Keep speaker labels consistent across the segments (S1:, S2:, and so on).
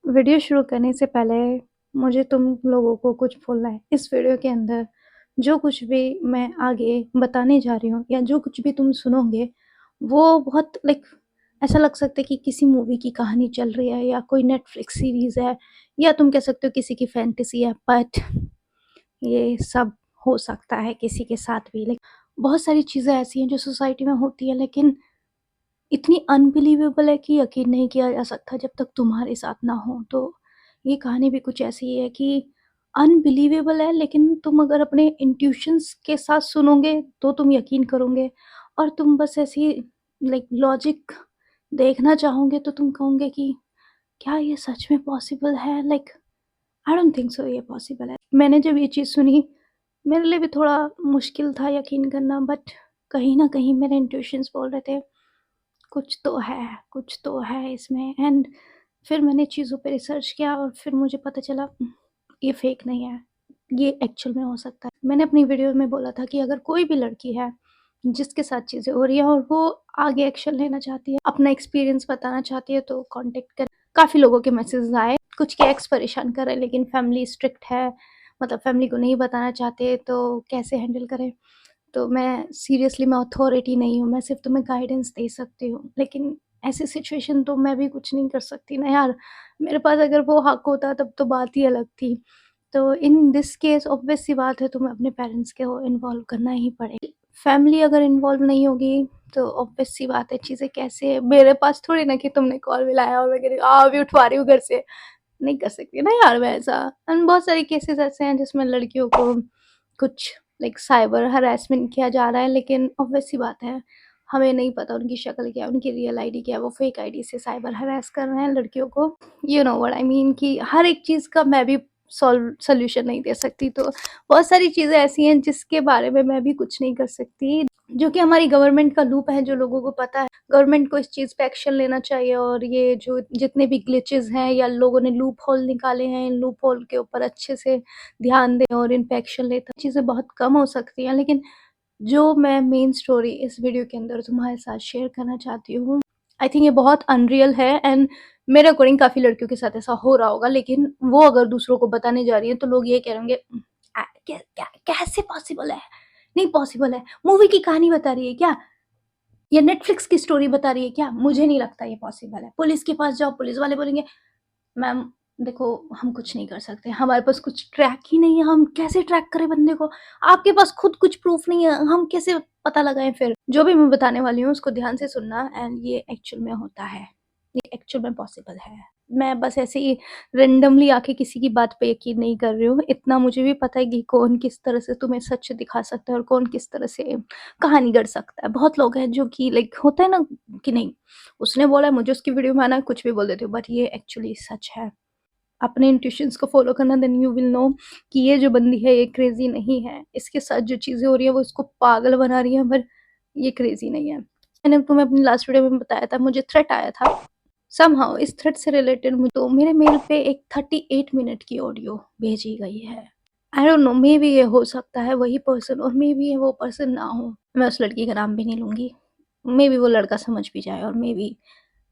S1: Video शुरू करने से पहले मुझे तुम लोगों को कुछ बोलना है। इस वीडियो के अंदर जो कुछ भी मैं आगे बताने जा रही हूँ या जो कुछ भी तुम सुनोगे, वो बहुत ऐसा लग सकता है कि किसी मूवी की कहानी चल रही है या कोई नेटफ्लिक्स सीरीज़ है या तुम कह सकते हो किसी की फैंटेसी है, बट ये सब हो सकता है किसी के साथ भी। बहुत सारी चीज़ें ऐसी हैं जो सोसाइटी में होती है, लेकिन इतनी अनबिलीवेबल है कि यकीन नहीं किया जा सकता जब तक तुम्हारे साथ ना हो। तो ये कहानी भी कुछ ऐसी ही है कि अनबिलीवेबल है, लेकिन तुम अगर अपने इंट्यूशंस के साथ सुनोगे तो तुम यकीन करोगे, और तुम बस ऐसी लॉजिक देखना चाहोगे तो तुम कहोगे कि क्या ये सच में पॉसिबल है? आई डोंट थिंक सो ये पॉसिबल है। मैंने जब ये चीज़ सुनी, मेरे लिए भी थोड़ा मुश्किल था यकीन करना, बट कहीं न कहीं मेरे इंट्यूशंस बोल रहे थे कुछ तो है इसमें। एंड फिर मैंने चीज़ों पे रिसर्च किया और फिर मुझे पता चला ये फेक नहीं है, ये एक्चुअल में हो सकता है। मैंने अपनी वीडियो में बोला था कि अगर कोई भी लड़की है जिसके साथ चीज़ें हो रही हैं और वो आगे एक्शन लेना चाहती है, अपना एक्सपीरियंस बताना चाहती है, तो कॉन्टेक्ट कर। काफ़ी लोगों के मैसेजेस आए, कुछ के एक्स परेशान कर रहे हैं लेकिन फैमिली स्ट्रिक्ट है, मतलब फैमिली को नहीं बताना चाहते, तो कैसे हैंडल करें। तो मैं अथॉरिटी नहीं हूँ, मैं सिर्फ़ तुम्हें गाइडेंस दे सकती हूँ। लेकिन ऐसी सिचुएशन तो मैं भी कुछ नहीं कर सकती ना यार, मेरे पास अगर वो हक होता तब तो बात ही अलग थी। तो इन दिस केस ऑब्वियस सी बात है, तुम्हें अपने पेरेंट्स को इन्वॉल्व करना ही पड़ेगा। फैमिली अगर इन्वॉल्व नहीं होगी तो ऑब्वियस सी बात है चीज़ें कैसे, मेरे पास थोड़ी ना कि तुमने कॉल मिलाया और मैं कह रही हूँ अभी उठवा रही हूँ घर से, नहीं कर सकती ना यार मैं ऐसा। एंड बहुत सारे केसेस ऐसे हैं जिसमें लड़कियों को कुछ साइबर हरासमेंट किया जा रहा है, लेकिन ऑब्वियस सी बात है हमें नहीं पता उनकी शक्ल क्या है, उनकी रियल आईडी क्या है, वो फेक आईडी से साइबर हरास कर रहे हैं लड़कियों को। You know what I mean कि हर एक चीज़ का मैं भी सॉल्यूशन नहीं दे सकती। तो बहुत सारी चीज़ें ऐसी हैं जिसके बारे में मैं भी कुछ नहीं कर सकती, जो कि हमारी गवर्नमेंट का लूप है, जो लोगों को पता है। गवर्नमेंट को इस चीज़ पे एक्शन लेना चाहिए, और ये जो जितने भी ग्लिचेस हैं या लोगों ने लूप होल निकाले हैं, इन लूप होल के ऊपर अच्छे से ध्यान दें और इन पे एक्शन लें, तो चीज़ें बहुत कम हो सकती हैं। लेकिन जो मैं मेन स्टोरी इस वीडियो के अंदर तुम्हारे साथ शेयर करना चाहती हूँ, आई थिंक ये बहुत अनरियल है। एंड मेरे अकॉर्डिंग काफ़ी लड़कियों के साथ ऐसा हो रहा होगा, लेकिन वो अगर दूसरों को बताने जा रही है तो लोग ये कह होंगे कैसे पॉसिबल है? नहीं पॉसिबल है, मूवी की कहानी बता रही है क्या, या नेटफ्लिक्स की स्टोरी बता रही है क्या? मुझे नहीं लगता ये पॉसिबल है। पुलिस के पास जाओ, पुलिस वाले बोलेंगे मैम देखो हम कुछ नहीं कर सकते, हमारे पास कुछ ट्रैक ही नहीं है, हम कैसे ट्रैक करें बंदे को? आपके पास खुद कुछ प्रूफ नहीं है, हम कैसे पता लगाएँ फिर? जो भी मैं बताने वाली हूँ उसको ध्यान से सुनना, एंड ये एक्चुअल में होता है, ये एक्चुअल में पॉसिबल है। मैं बस ऐसे ही रैंडमली आके किसी की बात पे यकीन नहीं कर रही हूँ। इतना मुझे भी पता है कि कौन किस तरह से तुम्हें सच दिखा सकता है और कौन किस तरह से कहानी गढ़ सकता है। बहुत लोग हैं जो कि होता है ना कि नहीं, उसने बोला है मुझे उसकी वीडियो में आना है, कुछ भी बोल देते हो, बट ये एक्चुअली सच है। अपने इंट्यूशंस को फॉलो करना, देन यू विल नो कि ये जो बंदी है ये क्रेज़ी नहीं है। इसके साथ जो चीज़ें हो रही हैं वो इसको पागल बना रही हैं, पर ये क्रेज़ी नहीं है। मैंने तुम्हें अपनी लास्ट वीडियो में बताया था, मुझे थ्रेट आया था। समहाउ इस थ्रेट से रिलेटेड तो मेरे मेल पे एक 38 मिनट की ऑडियो भेजी गई है। I don't know, may be ये हो सकता है वही पर्सन, और मे बी ये वो पर्सन ना हो। मैं उस लड़की का नाम भी नहीं लूँगी। मे बी वो लड़का समझ भी जाए, और मे बी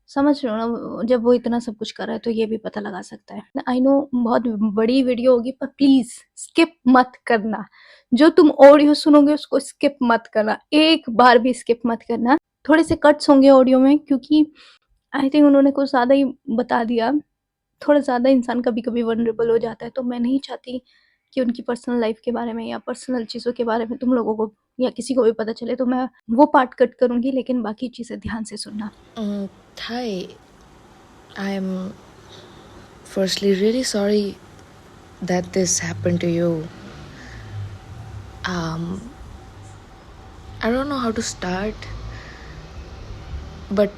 S1: समझ रहे हो ना, जब वो इतना सब कुछ कर रहा है तो ये भी पता लगा सकता है। आई नो बहुत बड़ी वीडियो होगी, पर प्लीज़ स्किप मत करना। जो तुम ऑडियो सुनोगे उसको स्किप मत करना, एक बार भी स्किप मत करना। थोड़े से कट्स होंगे ऑडियो में, क्योंकि आई थिंक उन्होंने कुछ ज़्यादा ही बता दिया। थोड़ा ज़्यादा इंसान कभी-कभी वल्नरेबल हो जाता है, तो मैं नहीं चाहती कि उनकी पर्सनल लाइफ़ के बारे में या पर्सनल चीज़ों के बारे में तुम लोगों को या किसी को भी पता चले, तो मैं वो पार्ट कट करूँगी, लेकिन बाकी चीज़ें ध्यान से सुनना।
S2: Hi, I'm firstly really sorry that this happened to you. I don't know how to start, but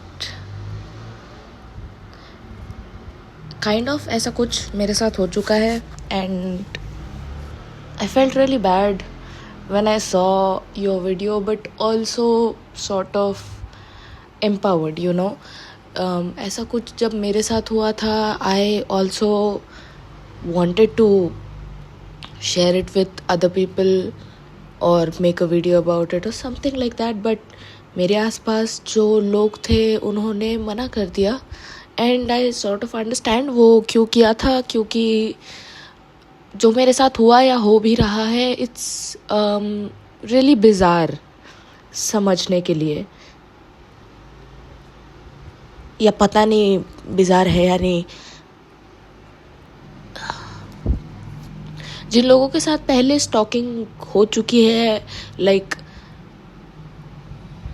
S2: kind of ऐसा कुछ मेरे साथ हो चुका है, and I felt really bad when I saw your video, but also sort of empowered, you know. ऐसा कुछ जब मेरे साथ हुआ था, I also wanted to share it with other people or make a video about it or something like that, but मेरे आसपास जो लोग थे उन्होंने मना कर दिया, and I sort of understand वो क्यों किया था, क्योंकि जो मेरे साथ हुआ या हो भी रहा है, इट्स रियली बिजार समझने के लिए, या पता नहीं बिजार है या नहीं। जिन लोगों के साथ पहले स्टॉकिंग हो चुकी है, लाइक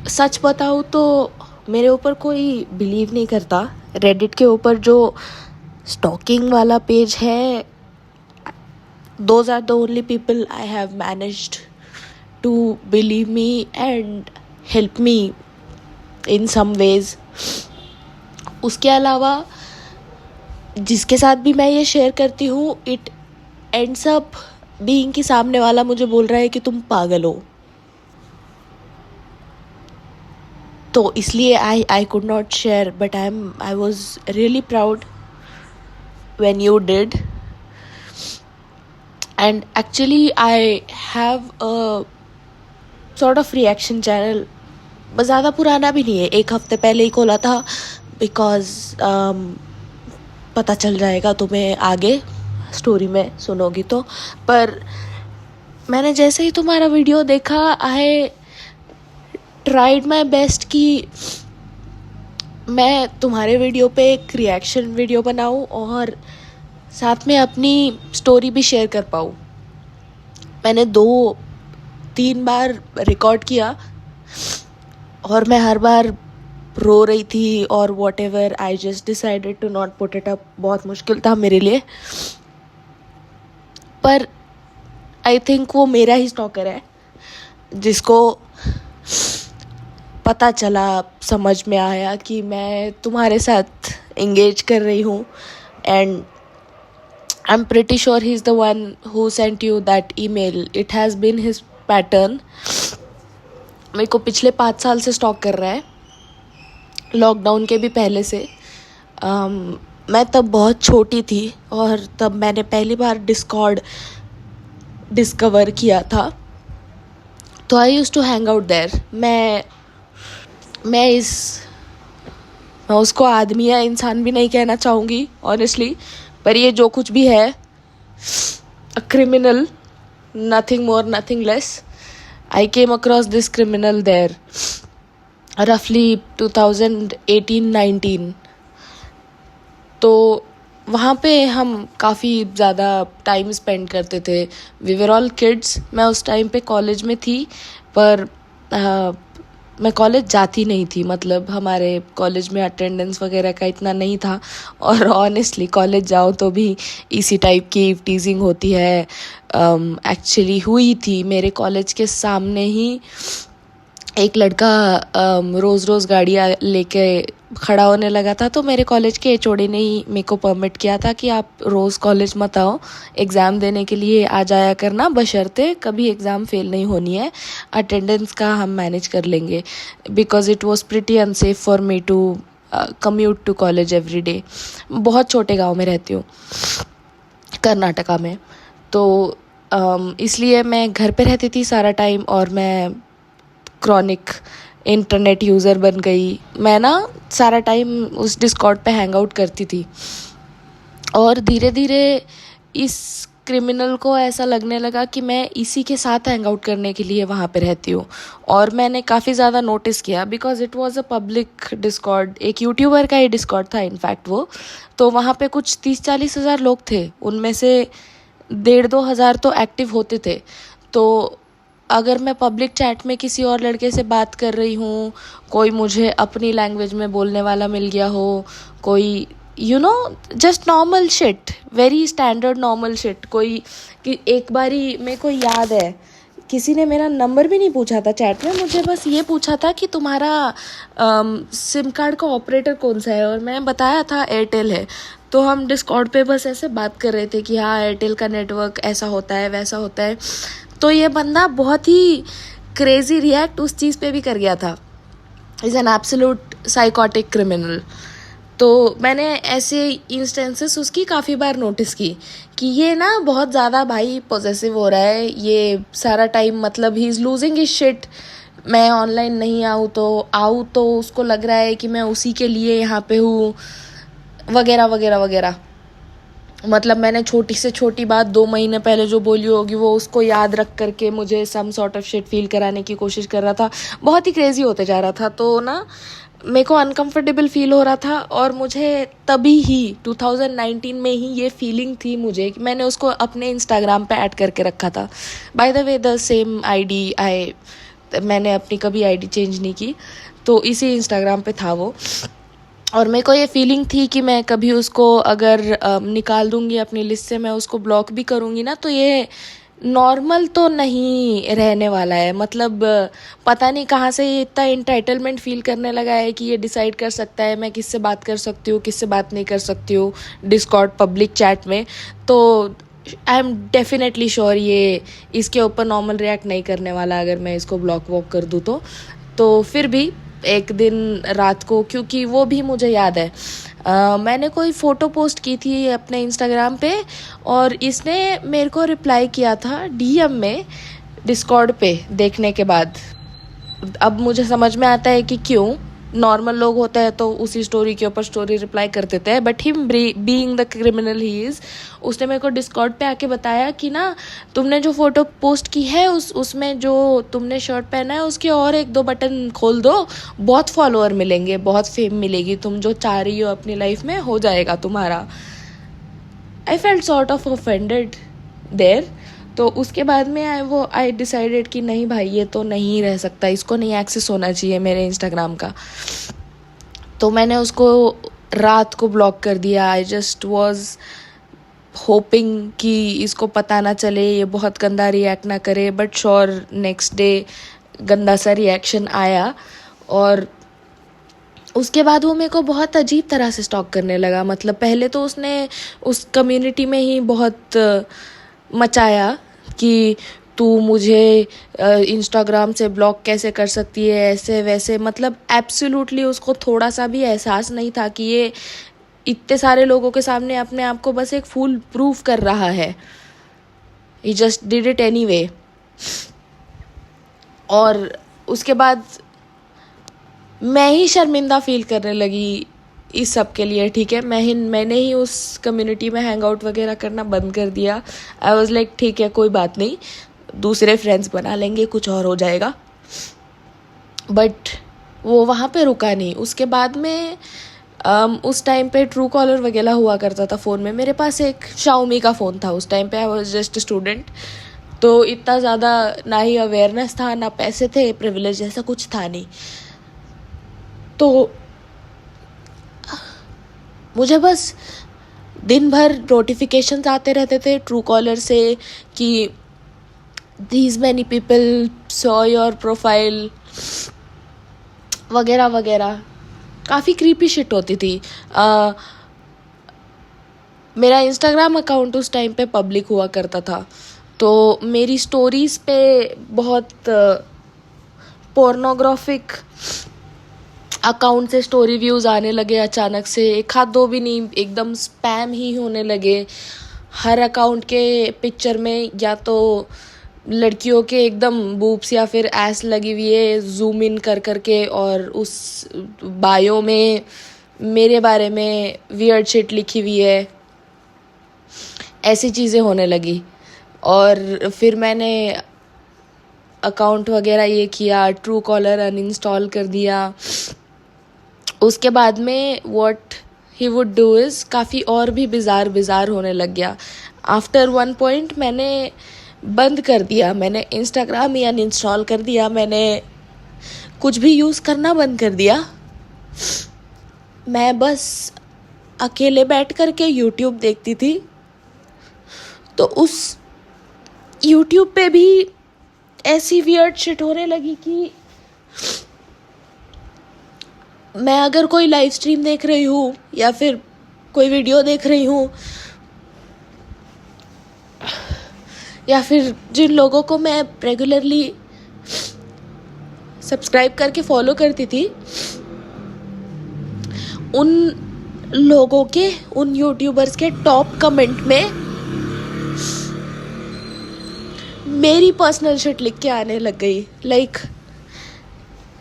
S2: सच बताऊँ तो मेरे ऊपर कोई बिलीव नहीं करता। रेडिट के ऊपर जो स्टॉकिंग वाला पेज है, those are the only people I have managed to believe me and help me in some ways. उसके अलावा जिसके साथ भी मैं ये शेयर करती हूँ, इट एंड्स अप बीइंग कि सामने वाला मुझे बोल रहा है कि तुम पागल हो। तो इसलिए I could not share, but I was really proud when you did. And actually I have a sort of reaction channel, बस ज़्यादा पुराना भी नहीं है, 1 हफ्ते पहले ही खोला था, बिकॉज पता चल जाएगा तुम्हें आगे स्टोरी में सुनोगी तो। पर मैंने जैसे ही तुम्हारा वीडियो देखा, आई ट्राइड माई बेस्ट कि मैं तुम्हारे वीडियो पे एक रिएक्शन वीडियो बनाऊं और साथ में अपनी स्टोरी भी शेयर कर पाऊँ। मैंने 2-3 बार रिकॉर्ड किया और मैं हर बार रो रही थी और whatever, I just decided to not put it up. बहुत मुश्किल था मेरे लिए, पर आई थिंक वो मेरा ही स्टॉकर है जिसको पता चला, समझ में आया कि मैं तुम्हारे साथ एंगेज कर रही हूँ। And I'm pretty sure he's the one who sent you that email. It has been his pattern. मेरे को पिछले 5 साल से स्टॉक कर रहा है, लॉकडाउन के भी पहले से। मैं तब बहुत छोटी थी और तब मैंने पहली बार डिस्कॉर्ड डिस्कवर किया था, तो I used to hang out there. मैं उसको आदमी या इंसान भी नहीं कहना चाहूँगी ऑनेस्टली, पर ये जो कुछ भी है, a criminal, nothing more nothing less. I came across this criminal there रफली 2018-19। तो वहाँ पे हम काफ़ी ज़्यादा टाइम स्पेंड करते थे। We were all kids. मैं उस टाइम पे कॉलेज में थी, पर मैं कॉलेज जाती नहीं थी, मतलब हमारे कॉलेज में अटेंडेंस वगैरह का इतना नहीं था। और ऑनेस्टली कॉलेज जाओ तो भी इसी टाइप की टीजिंग होती है। एक्चुअली हुई थी मेरे कॉलेज के सामने ही एक लड़का रोज़ गाड़ियाँ लेके खड़ा होने लगा था, तो मेरे कॉलेज के एचओडी ने ही मेरे को परमिट किया था कि आप रोज़ कॉलेज मत आओ, एग्ज़ाम देने के लिए आ जाया करना, बशर्ते कभी एग्ज़ाम फेल नहीं होनी है, अटेंडेंस का हम मैनेज कर लेंगे। Because it was pretty unsafe for me to commute to college every day. बहुत छोटे गाँव में रहती हूँ, कर्नाटका में, तो इसलिए मैं घर पे रहती थी सारा टाइम और मैं क्रॉनिक इंटरनेट यूज़र बन गई। मैं ना सारा टाइम उस डिस्कॉर्ड पे हैंग आउट करती थी और धीरे धीरे इस क्रिमिनल को ऐसा लगने लगा कि मैं इसी के साथ हैंग आउट करने के लिए वहाँ पे रहती हूँ। और मैंने काफ़ी ज़्यादा नोटिस किया, because it was a public Discord, एक यूट्यूबर का ही डिस्कॉर्ड था इनफैक्ट वो। तो वहाँ पे कुछ 30-40 हज़ार लोग थे, उनमें से 1,500-2 हज़ार तो एक्टिव होते थे। तो अगर मैं पब्लिक चैट में किसी और लड़के से बात कर रही हूँ, कोई मुझे अपनी लैंग्वेज में बोलने वाला मिल गया हो, कोई just normal shit, very standard normal shit, कोई कि एक बारी मेरे को याद है किसी ने मेरा नंबर भी नहीं पूछा था चैट में, मुझे बस ये पूछा था कि तुम्हारा सिम कार्ड का ऑपरेटर कौन सा है, और मैं बताया था एयरटेल है। तो हम डिस्कॉर्ड पे बस ऐसे बात कर रहे थे कि हाँ एयरटेल का नेटवर्क ऐसा होता है वैसा होता है। तो ये बंदा बहुत ही क्रेजी रिएक्ट उस चीज़ पे भी कर गया था। Is an absolute psychotic criminal. तो मैंने ऐसे इंस्टेंसेस उसकी काफ़ी बार नोटिस की कि ये ना बहुत ज़्यादा भाई पॉसेसिव हो रहा है, ये सारा टाइम मतलब he is losing his shit. मैं ऑनलाइन नहीं आऊँ तो उसको लग रहा है कि मैं उसी के लिए यहाँ पे हूँ। वगैरह वगैरह वगैरह। मतलब मैंने छोटी से छोटी बात 2 महीने पहले जो बोली होगी वो उसको याद रख करके मुझे some sort of shit feel कराने की कोशिश कर रहा था। बहुत ही क्रेजी होते जा रहा था। तो ना मेरे को अनकंफर्टेबल फील हो रहा था और मुझे तभी ही 2019 में ही ये फीलिंग थी मुझे कि मैंने उसको अपने इंस्टाग्राम पे ऐड करके रखा था। By the way the same ID मैंने अपनी कभी आईडी चेंज नहीं की, तो इसी इंस्टाग्राम पे था वो। और मेरे को ये फीलिंग थी कि मैं कभी उसको अगर निकाल दूंगी अपनी लिस्ट से, मैं उसको ब्लॉक भी करूंगी ना, तो ये नॉर्मल तो नहीं रहने वाला है। मतलब पता नहीं कहाँ से ये इतना इंटाइटलमेंट फील करने लगा है कि ये डिसाइड कर सकता है मैं किससे बात कर सकती हूँ, किससे बात नहीं कर सकती हूँ डिस्कॉर्ड पब्लिक चैट में। तो आई एम डेफिनेटली श्योर ये इसके ऊपर नॉर्मल रिएक्ट नहीं करने वाला अगर मैं इसको ब्लॉक वॉक कर दूँ तो फिर भी एक दिन रात को, क्योंकि वो भी मुझे याद है, मैंने कोई फ़ोटो पोस्ट की थी अपने इंस्टाग्राम पे और इसने मेरे को रिप्लाई किया था डीएम में डिस्कॉर्ड पे देखने के बाद। अब मुझे समझ में आता है कि क्यों। नॉर्मल लोग होते हैं तो उसी स्टोरी के ऊपर स्टोरी रिप्लाई कर देते हैं, but him being the criminal he is, उसने मेरे को डिस्कॉर्ड पे आके बताया कि ना तुमने जो फोटो पोस्ट की है उसमें जो तुमने शर्ट पहना है उसके और 1-2 बटन खोल दो, बहुत फॉलोअर मिलेंगे, बहुत फेम मिलेगी, तुम जो चाह रही हो अपनी लाइफ में हो जाएगा तुम्हारा। I felt sort of offended there. तो उसके बाद में आई डिसाइडेड कि नहीं भाई ये तो नहीं रह सकता, इसको नहीं एक्सेस होना चाहिए मेरे इंस्टाग्राम का। तो मैंने उसको रात को ब्लॉक कर दिया। आई जस्ट वॉज होपिंग कि इसको पता ना चले, ये बहुत गंदा रिएक्ट ना करे, बट श्योर नेक्स्ट डे गंदा सा रिएक्शन आया। और उसके बाद वो मेरे को बहुत अजीब तरह से स्टॉक करने लगा। मतलब पहले तो उसने उस कम्युनिटी में ही बहुत मचाया कि तू मुझे इंस्टाग्राम से ब्लॉक कैसे कर सकती है, ऐसे वैसे। मतलब एब्सोल्युटली उसको थोड़ा सा भी एहसास नहीं था कि ये इतने सारे लोगों के सामने अपने आप को बस एक फूल प्रूफ कर रहा है। ही जस्ट डिड इट एनीवे। और उसके बाद मैं ही शर्मिंदा फील करने लगी इस सब के लिए। ठीक है, मैंने ही उस कम्युनिटी में हैंग आउट वगैरह करना बंद कर दिया। आई वॉज लाइक ठीक है कोई बात नहीं, दूसरे फ्रेंड्स बना लेंगे, कुछ और हो जाएगा। बट वो वहाँ पे रुका नहीं। उसके बाद में उस टाइम पे ट्रू कॉलर वगैरह हुआ करता था फ़ोन में। मेरे पास एक शाओमी का फ़ोन था उस टाइम पे। आई वॉज जस्ट स्टूडेंट, तो इतना ज़्यादा ना ही अवेयरनेस था, ना पैसे थे, प्रिविलेज ऐसा कुछ था नहीं। तो मुझे बस दिन भर नोटिफिकेशंस आते रहते थे ट्रू कॉलर से कि these many people saw your profile वगैरह वगैरह। काफ़ी क्रीपी शिट होती थी। मेरा इंस्टाग्राम अकाउंट उस टाइम पे पब्लिक हुआ करता था, तो मेरी स्टोरीज़ पे बहुत पोर्नोग्राफिक अकाउंट से स्टोरी व्यूज़ आने लगे अचानक से। 1-2 भी नहीं, एकदम स्पैम ही होने लगे। हर अकाउंट के पिक्चर में या तो लड़कियों के एकदम बूब्स या फिर ऐस लगी हुई है जूम इन कर करके, और उस बायो में मेरे बारे में वियर्ड शिट लिखी हुई है। ऐसी चीज़ें होने लगी। और फिर मैंने अकाउंट वगैरह ये किया, ट्रू कॉलर अनइंस्टॉल कर दिया। उसके बाद में what he would do is काफ़ी और भी बिज़ार होने लग गया। आफ्टर वन पॉइंट मैंने बंद कर दिया, मैंने इंस्टाग्राम ही अनइंस्टॉल कर दिया, मैंने कुछ भी यूज़ करना बंद कर दिया। मैं बस अकेले बैठ कर के यूट्यूब देखती थी। तो उस यूट्यूब पे भी ऐसी वियर्ड शिट होने लगी कि मैं अगर कोई लाइव स्ट्रीम देख रही हूँ या फिर कोई वीडियो देख रही हूँ, या फिर जिन लोगों को मैं रेगुलरली सब्सक्राइब करके फॉलो करती थी, उन लोगों के, उन यूट्यूबर्स के टॉप कमेंट में मेरी पर्सनल शिट लिख के आने लग गई। लाइक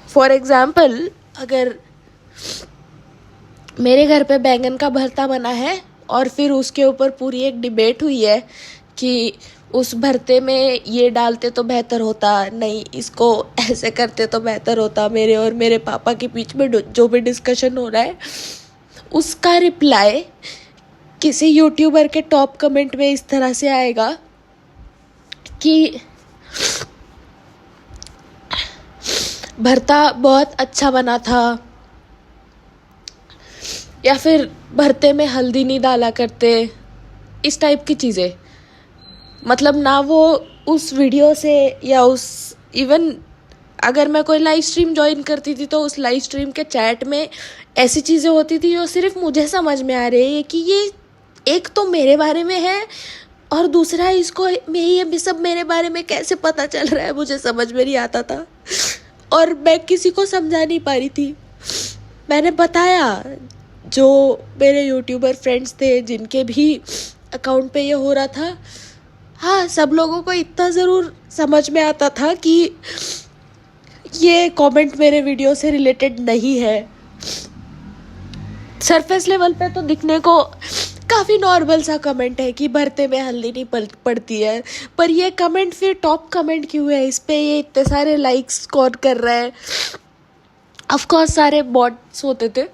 S2: फॉर एग्जाम्पल, अगर मेरे घर पे बैंगन का भरता बना है और फिर उसके ऊपर पूरी एक डिबेट हुई है कि उस भरते में ये डालते तो बेहतर होता, नहीं इसको ऐसे करते तो बेहतर होता। मेरे और मेरे पापा के बीच में जो भी डिस्कशन हो रहा है उसका रिप्लाई किसी यूट्यूबर के टॉप कमेंट में इस तरह से आएगा कि भरता बहुत अच्छा बना था, या फिर भरते में हल्दी नहीं डाला करते, इस टाइप की चीज़ें। मतलब ना वो उस वीडियो से या उस इवन अगर मैं कोई लाइव स्ट्रीम ज्वाइन करती थी तो उस लाइव स्ट्रीम के चैट में ऐसी चीज़ें होती थी जो सिर्फ मुझे समझ में आ रही है कि ये एक तो मेरे बारे में है और दूसरा इसको ये भी सब मेरे बारे में कैसे पता चल रहा है, मुझे समझ में नहीं आता था और मैं किसी को समझा नहीं पा रही थी। मैंने बताया, जो मेरे यूट्यूबर फ्रेंड्स थे जिनके भी अकाउंट पे ये हो रहा था, हाँ सब लोगों को इतना ज़रूर समझ में आता था कि ये कमेंट मेरे वीडियो से रिलेटेड नहीं है। सरफेस लेवल पे तो दिखने को काफ़ी नॉर्मल सा कमेंट है कि भरते में हल्दी नहीं पड़ती है, पर ये कमेंट फिर टॉप कमेंट क्यों है, इस पे ये इतने सारे लाइक्स स्कोर कर रहा है। ऑफ कोर्स सारे बॉट्स होते थे,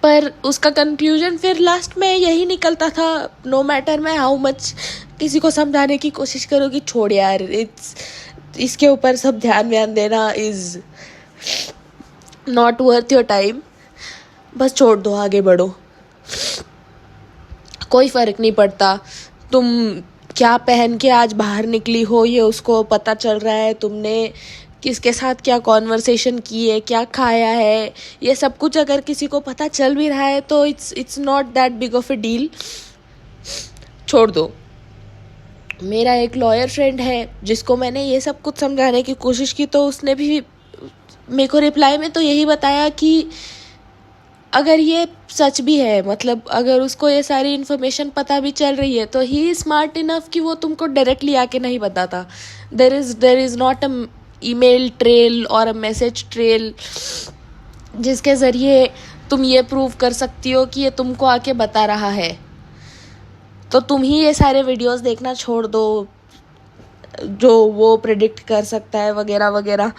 S2: पर उसका कंक्लूजन फिर लास्ट में यही निकलता था, नो मैटर मैं हाउ मच किसी को समझाने की कोशिश करूँ कि छोड़ यार, इसके ऊपर सब ध्यान देना is not worth your time, बस छोड़ दो, आगे बढ़ो, कोई फ़र्क नहीं पड़ता तुम क्या पहन के आज बाहर निकली हो, ये उसको पता चल रहा है, तुमने किसके साथ क्या कॉन्वर्सेशन की है, क्या खाया है, ये सब कुछ अगर किसी को पता चल भी रहा है तो it's not that big of A deal, छोड़ दो। मेरा एक लॉयर फ्रेंड है जिसको मैंने ये सब कुछ समझाने की कोशिश की, तो उसने भी मेरे को रिप्लाई में तो यही बताया कि अगर ये सच भी है, मतलब अगर उसको ये सारी इन्फॉर्मेशन पता भी चल रही है तो ही इज स्मार्ट इनफ कि वो तुमको डायरेक्टली आके नहीं बताता। There is not a email trail और अ मैसेज ट्रेल जिसके ज़रिए तुम ये प्रूव कर सकती हो कि ये तुमको आके बता रहा है। तो तुम ही ये सारे वीडियोस देखना छोड़ दो जो वो प्रेडिक्ट कर सकता है वगैरह वगैरह,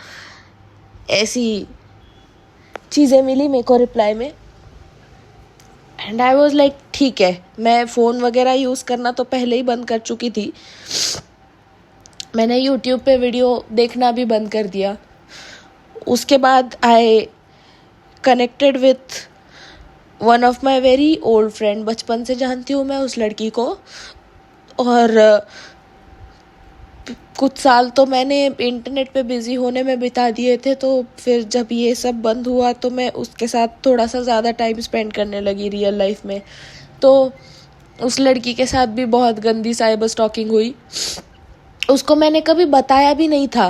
S2: ऐसी चीज़ें मिली मेरे को रिप्लाई में। एंड आई वॉज लाइक ठीक है, मैं फ़ोन वगैरह यूज़ करना तो पहले ही बंद कर चुकी थी, मैंने यूट्यूब पे वीडियो देखना भी बंद कर दिया। उसके बाद I connected with one of my very old friend, बचपन से जानती हूँ मैं उस लड़की को, और कुछ साल तो मैंने इंटरनेट पे बिज़ी होने में बिता दिए थे, तो फिर जब ये सब बंद हुआ तो मैं उसके साथ थोड़ा सा ज़्यादा टाइम स्पेंड करने लगी रियल लाइफ में। तो उस लड़की के साथ भी बहुत गंदी साइबर स्टॉकिंग हुई। उसको मैंने कभी बताया भी नहीं था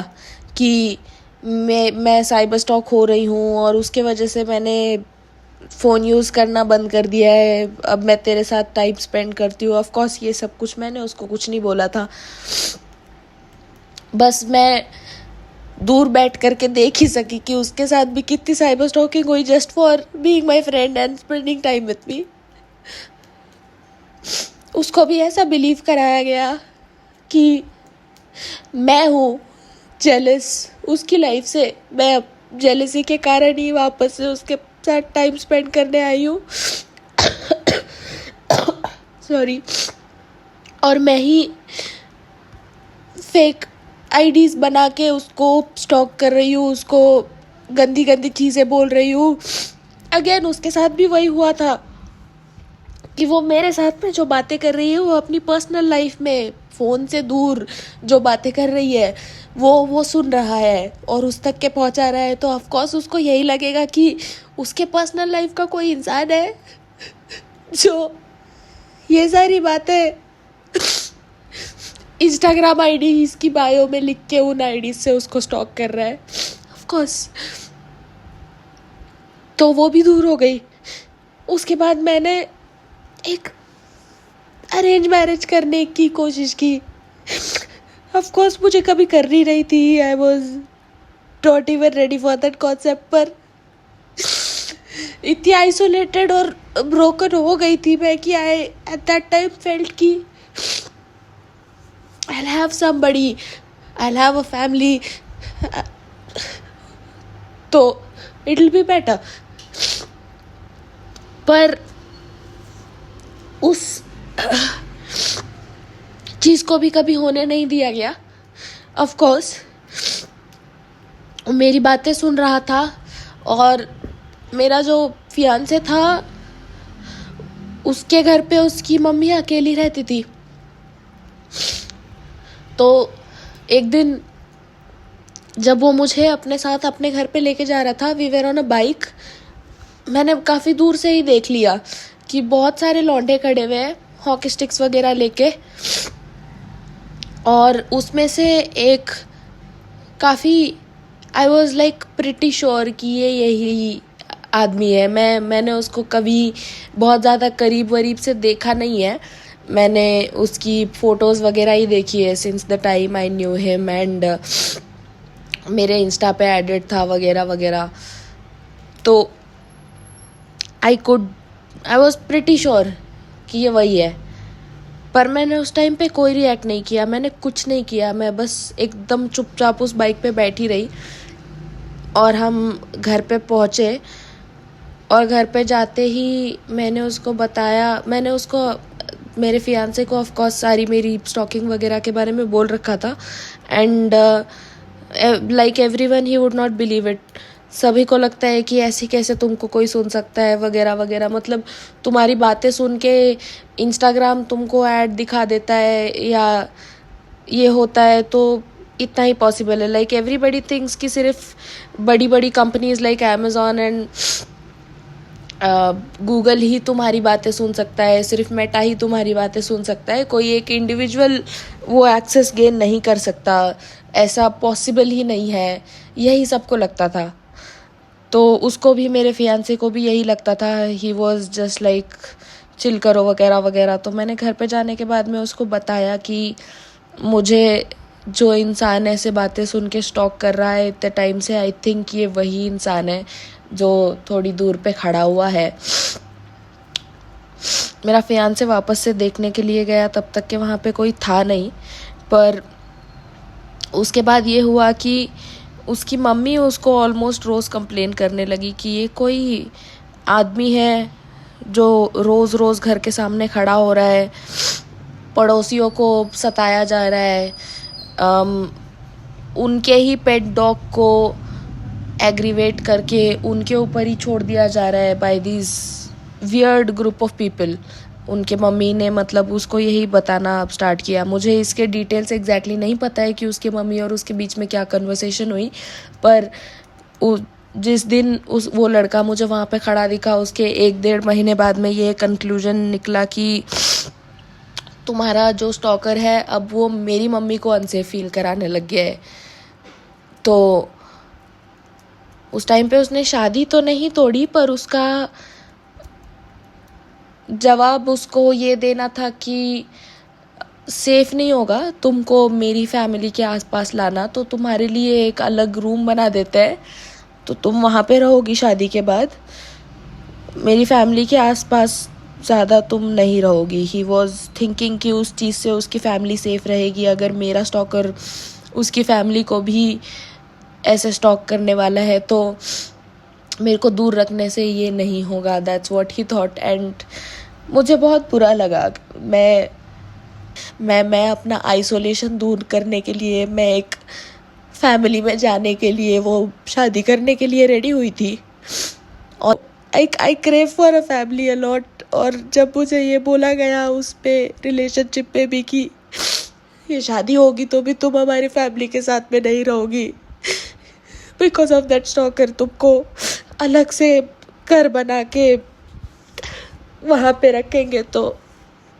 S2: कि मैं साइबर स्टॉक हो रही हूँ और उसके वजह से मैंने फ़ोन यूज़ करना बंद कर दिया है, अब मैं तेरे साथ टाइम स्पेंड करती हूँ। ऑफ कोर्स ये सब कुछ मैंने उसको कुछ नहीं बोला था, बस मैं दूर बैठ करके देख ही सकी कि उसके साथ भी कितनी साइबर स्टॉकिंग हुई just for being my friend and spending time with me. उसको भी ऐसा बिलीव कराया गया कि मैं हूँ जेलस उसकी लाइफ से, मैं जेलसी के कारण ही वापस से उसके साथ टाइम स्पेंड करने आई हूँ। सॉरी। और मैं ही फेक आईडीज़ बना के उसको स्टॉक कर रही हूँ, उसको गंदी गंदी चीज़ें बोल रही हूँ। अगेन उसके साथ भी वही हुआ था कि वो मेरे साथ में जो बातें कर रही है वो अपनी पर्सनल लाइफ में फ़ोन से दूर जो बातें कर रही है वो सुन रहा है और उस तक के पहुंचा रहा है। तो ऑफ कोर्स उसको यही लगेगा कि उसके पर्सनल लाइफ का कोई इंसान है जो ये सारी बातें इंस्टाग्राम आईडी इसकी बायो में लिख के उन आईडी से उसको स्टॉक कर रहा है। ऑफ कोर्स तो वो भी दूर हो गई। उसके बाद मैंने एक अरेंज मैरिज करने की कोशिश की। ऑफ कोर्स मुझे कभी कर नहीं रही थी, I was not even ready for that concept, पर इतनी आइसोलेटेड और ब्रोकन हो गई थी मैं कि आई एट दैट टाइम फेल्ट कि I'll have somebody, I'll have a family, तो it'll be better. पर उस चीज़ को भी कभी होने नहीं दिया गया. Of course, मेरी बातें सुन रहा था और मेरा जो फियांसे था उसके घर पे उसकी मम्मी अकेली रहती थी. तो एक दिन जब वो मुझे अपने साथ अपने घर पे लेके जा रहा था, we were on a bike, मैंने काफ़ी दूर से ही देख लिया कि बहुत सारे लौंडे खड़े हुए हैं हॉकी स्टिक्स वगैरह लेके, और उसमें से एक काफ़ी I was like pretty sure कि ये यही आदमी है. मैंने उसको कभी बहुत ज़्यादा करीब वरीब से देखा नहीं है. मैंने उसकी फ़ोटोज़ वगैरह ही देखी है since the time I knew him, and मेरे इंस्टा पे एडिट था वगैरह वगैरह. तो आई वॉज प्रिटी श्योर कि ये वही है. पर मैंने उस टाइम पे कोई रिएक्ट नहीं किया, मैंने कुछ नहीं किया. मैं बस एकदम चुपचाप उस बाइक पे बैठी रही और हम घर पे पहुँचे. और घर पे जाते ही मैंने उसको बताया, मैंने उसको मेरे फियांसे को ऑफ कोर्स सारी मेरी स्टॉकिंग वगैरह के बारे में बोल रखा था. And like everyone he would not believe it. सभी को लगता है कि ऐसे कैसे तुमको कोई सुन सकता है वगैरह वगैरह. मतलब तुम्हारी बातें सुन के इंस्टाग्राम तुमको ऐड दिखा देता है या ये होता है, तो इतना ही पॉसिबल है. लाइक एवरीबडी थिंक्स कि सिर्फ बड़ी बड़ी companies like Amazon and Google ही तुम्हारी बातें सुन सकता है, सिर्फ मेटा ही तुम्हारी बातें सुन सकता है. कोई एक इंडिविजुअल वो एक्सेस गेन नहीं कर सकता, ऐसा पॉसिबल ही नहीं है, यही सबको लगता था. तो उसको भी, मेरे फियांसे को भी यही लगता था. He was just like chill करो वगैरह वगैरह. तो मैंने घर पे जाने के बाद में उसको बताया कि मुझे जो इंसान ऐसे बातें सुन के स्टॉक कर रहा है इतने टाइम से, आई थिंक ये वही इंसान है जो थोड़ी दूर पे खड़ा हुआ है. मेरा फियांसे वापस से देखने के लिए गया, तब तक के वहाँ पे कोई था नहीं. पर उसके बाद ये हुआ कि उसकी मम्मी उसको ऑलमोस्ट रोज़ कंप्लेन करने लगी कि ये कोई आदमी है जो रोज़ रोज़ घर के सामने खड़ा हो रहा है, पड़ोसियों को सताया जा रहा है, उनके ही पेट डॉग को एग्रीवेट करके उनके ऊपर ही छोड़ दिया जा रहा है by this weird group of people. उनके मम्मी ने मतलब उसको यही बताना अब स्टार्ट किया. मुझे इसके डिटेल्स एग्जैक्टली नहीं पता है कि उसके मम्मी और उसके बीच में क्या कन्वर्सेशन हुई, पर जिस दिन वो लड़का मुझे वहाँ पे खड़ा दिखा, उसके 1-1.5 महीने बाद में ये कंक्लूजन निकला कि तुम्हारा जो स्टॉकर है अब वो मेरी मम्मी को अनसेफ फील कराने लग गया है. तो उस टाइम पे उसने शादी तो नहीं तोड़ी, पर उसका जवाब उसको ये देना था कि सेफ नहीं होगा तुमको मेरी फैमिली के आसपास लाना, तो तुम्हारे लिए एक अलग रूम बना देते हैं, तो तुम वहाँ पे रहोगी शादी के बाद, मेरी फैमिली के आसपास ज़्यादा तुम नहीं रहोगी. ही वॉज थिंकिंग कि उस चीज़ से उसकी फैमिली सेफ रहेगी. अगर मेरा स्टॉकर उसकी फैमिली को भी ऐसे स्टॉक करने वाला है तो मेरे को दूर रखने से ये नहीं होगा. That's what he thought. And मुझे बहुत बुरा लगा. मैं अपना आइसोलेशन दूर करने के लिए, मैं एक फैमिली में जाने के लिए, वो शादी करने के लिए रेडी हुई थी. और आई crave for a family a lot. और जब मुझे ये बोला गया उस पे रिलेशनशिप पे भी कि ये शादी होगी तो भी तुम हमारी फैमिली के साथ में नहीं रहोगी, बिकॉज ऑफ दैट स्टॉकर तुमको अलग से घर बना के वहाँ पे रखेंगे, तो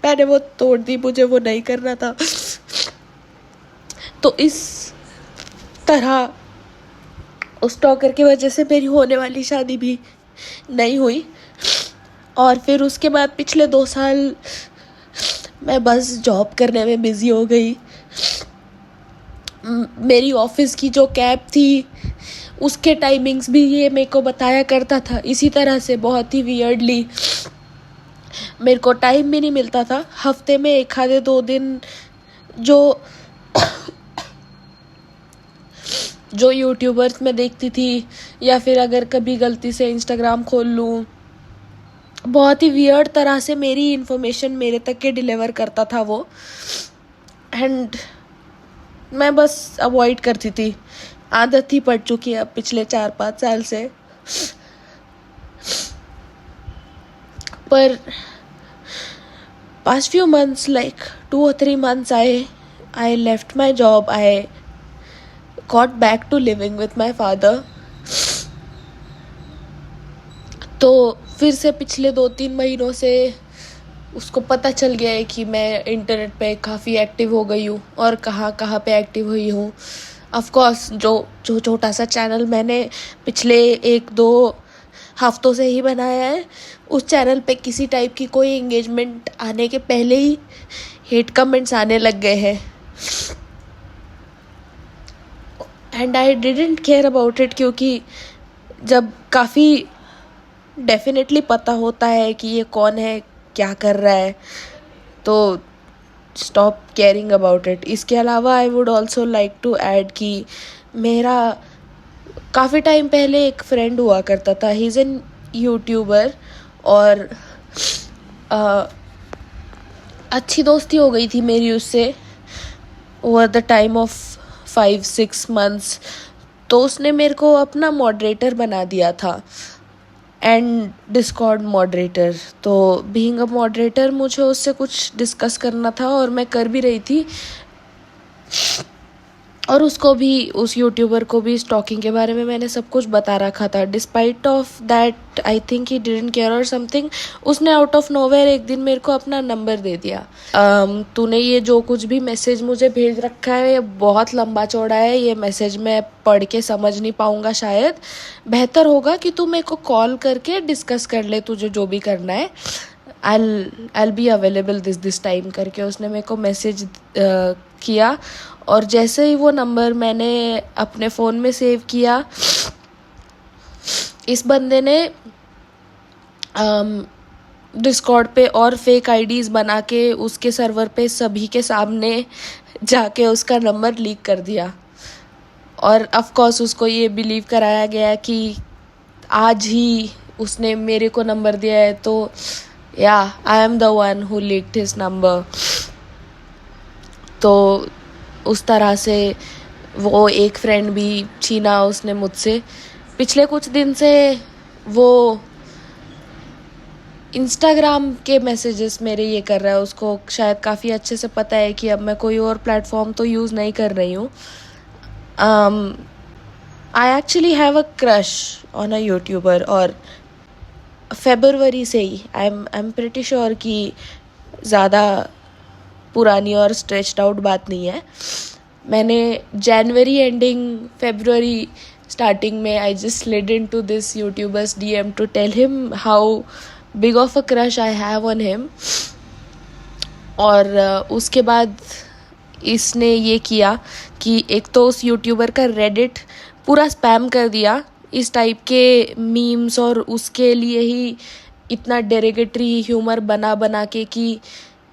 S2: मैंने वो तोड़ दी. मुझे वो नहीं करना था. तो इस तरह उस स्टॉकर की वजह से मेरी होने वाली शादी भी नहीं हुई. और फिर उसके बाद पिछले 2 साल मैं बस जॉब करने में बिज़ी हो गई. मेरी ऑफिस की जो कैब थी उसके टाइमिंग्स भी ये मेरे को बताया करता था इसी तरह से, बहुत ही वियर्डली। मेरे को टाइम भी नहीं मिलता था, हफ्ते में 1 आधे 2 दिन जो यूट्यूबर्स मैं देखती थी, या फिर अगर कभी गलती से इंस्टाग्राम खोल लूँ, बहुत ही वियर्ड तरह से मेरी इन्फॉर्मेशन मेरे तक के डिलीवर करता था वो, एंड मैं बस अवॉइड करती थी। आदत ही पड़ चुकी है अब पिछले 4-5 साल से। पर past few months, like 2 or 3 months, I left my job. I got back to living with my father. तो फिर से पिछले 2-3 महीनों से उसको पता चल गया है कि मैं इंटरनेट पे काफ़ी एक्टिव हो गई हूँ और कहाँ पे एक्टिव हुई हूँ। ऑफ कोर्स जो छोटा सा चैनल मैंने पिछले 1-2 हफ्तों से ही बनाया है, उस चैनल पे किसी टाइप की कोई एंगेजमेंट आने के पहले ही हेट कमेंट्स आने लग गए हैं, and I didn't care about it, क्योंकि जब काफ़ी डेफिनेटली पता होता है कि ये कौन है, क्या कर रहा है, तो स्टॉप केयरिंग अबाउट इट। इसके अलावा I would also like to add कि मेरा काफ़ी टाइम पहले एक फ्रेंड हुआ करता था, ही इज़ एन यूट्यूबर, और अच्छी दोस्ती हो गई थी मेरी उससे over the time of 5-6 months। तो उसने मेरे को अपना मॉडरेटर बना दिया था, एंड डिस्कॉर्ड मॉडरेटर। तो बीइंग अ मॉडरेटर मुझे उससे कुछ डिस्कस करना था, और मैं कर भी रही थी, और उसको भी, उस यूट्यूबर को भी स्टॉकिंग के बारे में मैंने सब कुछ बता रखा था। Despite of that I think he didn't care और समथिंग, उसने आउट ऑफ नोवेयर एक दिन मेरे को अपना नंबर दे दिया। तूने ये जो कुछ भी मैसेज मुझे भेज रखा है ये बहुत लंबा चौड़ा है, ये मैसेज मैं पढ़ के समझ नहीं पाऊँगा शायद, बेहतर होगा कि तू मेरे को कॉल करके डिस्कस कर ले, तुझे जो भी करना है, I'll be available this time करके उसने मेरे को मैसेज किया। और जैसे ही वो नंबर मैंने अपने फ़ोन में सेव किया, इस बंदे ने डिस्कॉर्ड पे और फेक आईडीज़ बना के उसके सर्वर पे सभी के सामने जाके उसका नंबर लीक कर दिया, और ऑफ कोर्स उसको ये बिलीव कराया गया कि आज ही उसने मेरे को नंबर दिया है, तो या I am the one who leaked his number. तो उस तरह से वो एक फ्रेंड भी छीना उसने मुझसे। पिछले कुछ दिन से वो इंस्टाग्राम के मैसेजेस मेरे ये कर रहा है, उसको शायद काफ़ी अच्छे से पता है कि अब मैं कोई और प्लेटफॉर्म तो यूज़ नहीं कर रही हूँ। I actually have a crush on a YouTuber, और फेब्रुअरी से ही आई एम प्रिटी श्योर कि ज़्यादा पुरानी और स्ट्रेच्ड आउट बात नहीं है। मैंने जनवरी एंडिंग फेब्रुअरी स्टार्टिंग में I just slid into this YouTuber's DM to tell him how big of a crush I have on him, और उसके बाद इसने ये किया कि एक तो उस यूट्यूबर का रेडिट पूरा स्पैम कर दिया इस टाइप के मीम्स, और उसके लिए ही इतना डेरिगेटरी ह्यूमर बना के कि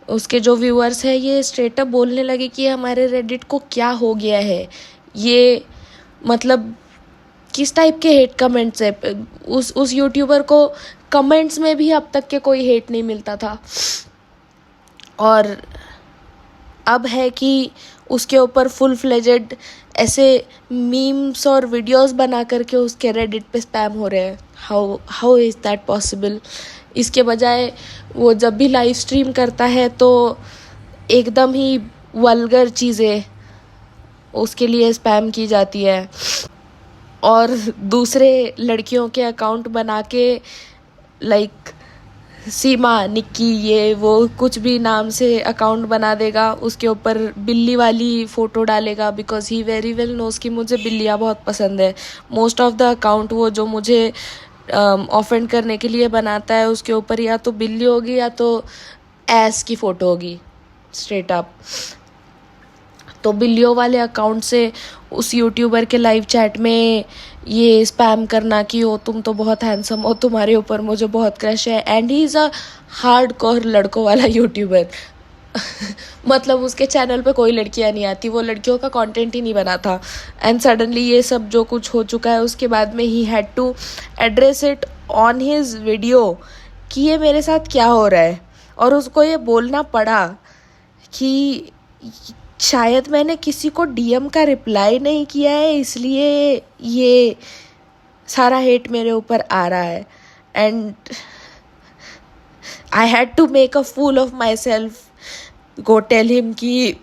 S2: उसके जो व्यूअर्स हैं ये स्ट्रेट अप बोलने लगे कि हमारे रेडिट को क्या हो गया है, ये मतलब किस टाइप के हेट कमेंट्स है। उस यूट्यूबर को कमेंट्स में भी अब तक के कोई हेट नहीं मिलता था, और अब है कि उसके ऊपर फुल फ्लेजेड ऐसे मीम्स और वीडियोस बना करके उसके रेडिट पे स्पैम हो रहे हैं। How is that possible. इसके बजाय वो जब भी लाइव स्ट्रीम करता है तो एकदम ही वल्गर चीज़ें उसके लिए स्पैम की जाती है, और दूसरे लड़कियों के अकाउंट बना के लाइक सीमा, निक्की, ये वो कुछ भी नाम से अकाउंट बना देगा, उसके ऊपर बिल्ली वाली फ़ोटो डालेगा, because he very well knows कि मुझे बिल्लियाँ बहुत पसंद है। मोस्ट ऑफ द अकाउंट वो जो मुझे ऑफेंड करने के लिए बनाता है उसके ऊपर या तो बिल्ली होगी या तो एस की फ़ोटो होगी स्ट्रेट अप। तो बिल्लियों वाले अकाउंट से उस यूट्यूबर के लाइव चैट में ये स्पैम करना कि ओ तुम तो बहुत हैंडसम हो, तुम्हारे ऊपर मुझे बहुत क्रश है, and he is a hard core लड़कों वाला यूट्यूबर। मतलब उसके चैनल पे कोई लड़कियां नहीं आती, वो लड़कियों का कंटेंट ही नहीं बना था, एंड सडनली ये सब जो कुछ हो चुका है उसके बाद में he had to address it on his video कि ये मेरे साथ क्या हो रहा है। और उसको ये बोलना पड़ा कि शायद मैंने किसी को डीएम का रिप्लाई नहीं किया है, इसलिए ये सारा हेट मेरे ऊपर आ रहा है, and I had to make a fool of myself, go tell him कि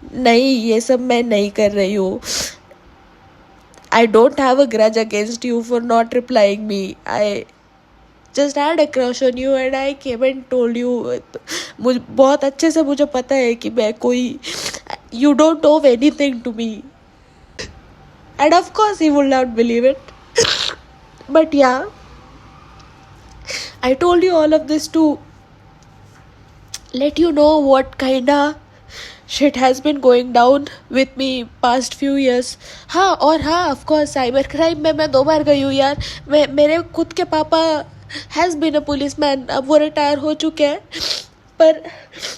S2: नहीं, ये सब मैं नहीं कर रही हूँ। I don't have a grudge against you for not replying me, I just had a crush on you and I came and told you. मुझे बहुत अच्छे से मुझे पता है कि मैं कोई, you don't know anything to me, and of course he would not believe it. But yeah, I told you all of this to let you know what kind of shit has been going down with me past few years. हाँ, और हाँ, of course cyber crime में मैं 2 बार गई हूँ यार। मेरे खुद के पापा हैज़ बीन अ पुलिसमैन, अब वो रिटायर हो चुके हैं, पर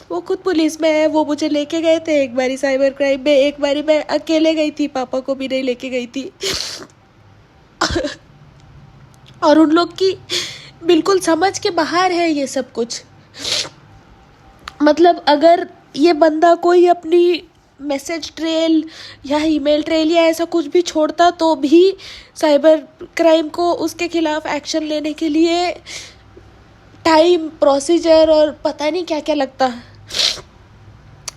S2: वो खुद पुलिस में है। वो मुझे लेके गए थे एक बारी साइबर क्राइम में, एक बारी मैं अकेले गई थी, पापा को भी नहीं लेके गई थी। और उन लोग की बिल्कुल समझ के बाहर है ये सब कुछ। मतलब अगर ये बंदा कोई अपनी मैसेज ट्रेल या ईमेल ट्रेल या ऐसा कुछ भी छोड़ता तो भी साइबर क्राइम को उसके खिलाफ एक्शन लेने के लिए टाइम, प्रोसीजर और पता नहीं क्या क्या लगता।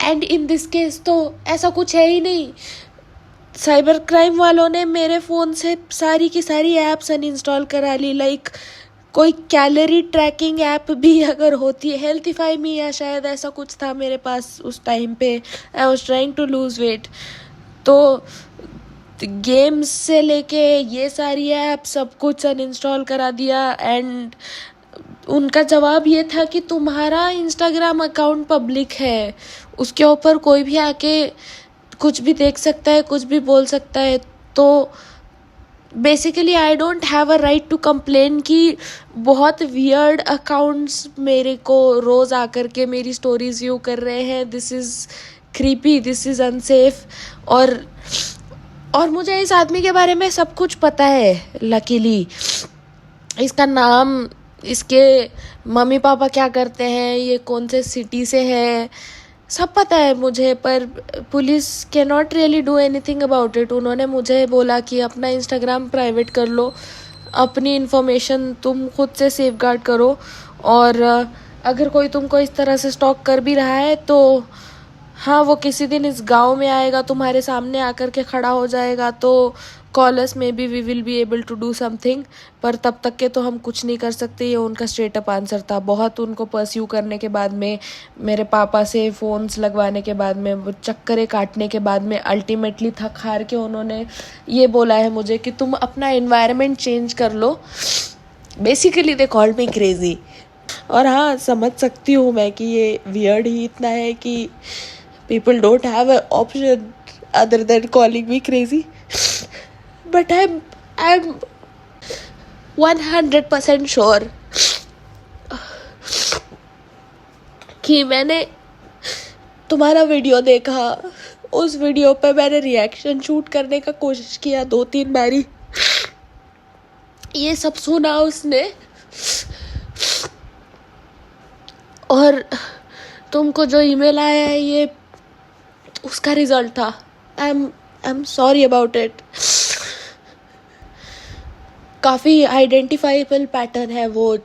S2: एंड इन दिस केस तो ऐसा कुछ है ही नहीं। साइबर क्राइम वालों ने मेरे फ़ोन से सारी की सारी ऐप्स अनइंस्टॉल करा ली, लाइक कोई कैलोरी ट्रैकिंग ऐप भी अगर होती है, हेल्थीफाई मी या शायद ऐसा कुछ था मेरे पास उस टाइम पे, I was trying to lose weight. तो गेम्स से लेके ये सारी ऐप सब कुछ अनइंस्टॉल करा दिया, एंड उनका जवाब ये था कि तुम्हारा इंस्टाग्राम अकाउंट पब्लिक है, उसके ऊपर कोई भी आके कुछ भी देख सकता है, कुछ भी बोल सकता है। तो basically I don't have a right to complain कि बहुत वियर्ड अकाउंट्स मेरे को रोज़ आकर के मेरी स्टोरीज व्यू कर रहे हैं। This is creepy, this is unsafe. और मुझे इस आदमी के बारे में सब कुछ पता है, लकीली। इसका नाम, इसके मम्मी पापा क्या करते हैं, ये कौन से सिटी से है, सब पता है मुझे, पर police can not really do anything about it. उन्होंने मुझे बोला कि अपना इंस्टाग्राम प्राइवेट कर लो, अपनी इन्फॉर्मेशन तुम खुद से सेफगार्ड करो, और अगर कोई तुमको इस तरह से स्टॉक कर भी रहा है तो हाँ, वो किसी दिन इस गांव में आएगा, तुम्हारे सामने आकर के खड़ा हो जाएगा, तो कॉलर्स में भी we will be able to do something, पर तब तक के तो हम कुछ नहीं कर सकते। ये उनका स्ट्रेट अप आंसर था। बहुत उनको परस्यू करने के बाद में, मेरे पापा से फ़ोन्स लगवाने के बाद में, वो चक्करें काटने के बाद में, अल्टीमेटली थक हार के उन्होंने ये बोला है मुझे कि तुम अपना एनवायरनमेंट चेंज कर लो। Basically they called me crazy. और हाँ, समझ सकती हूँ मैं कि ये वियर्ड ही इतना है कि people don't have an option other than calling me crazy, but I'm 100% sure कि मैंने तुम्हारा वीडियो देखा, उस वीडियो पे मैंने रिएक्शन शूट करने का कोशिश किया 2-3 बारी, ये सब सुना उसने, और तुमको जो ईमेल आया है ये उसका रिजल्ट था। I am sorry about it. काफ़ी आइडेंटिफाइबल पैटर्न है वो,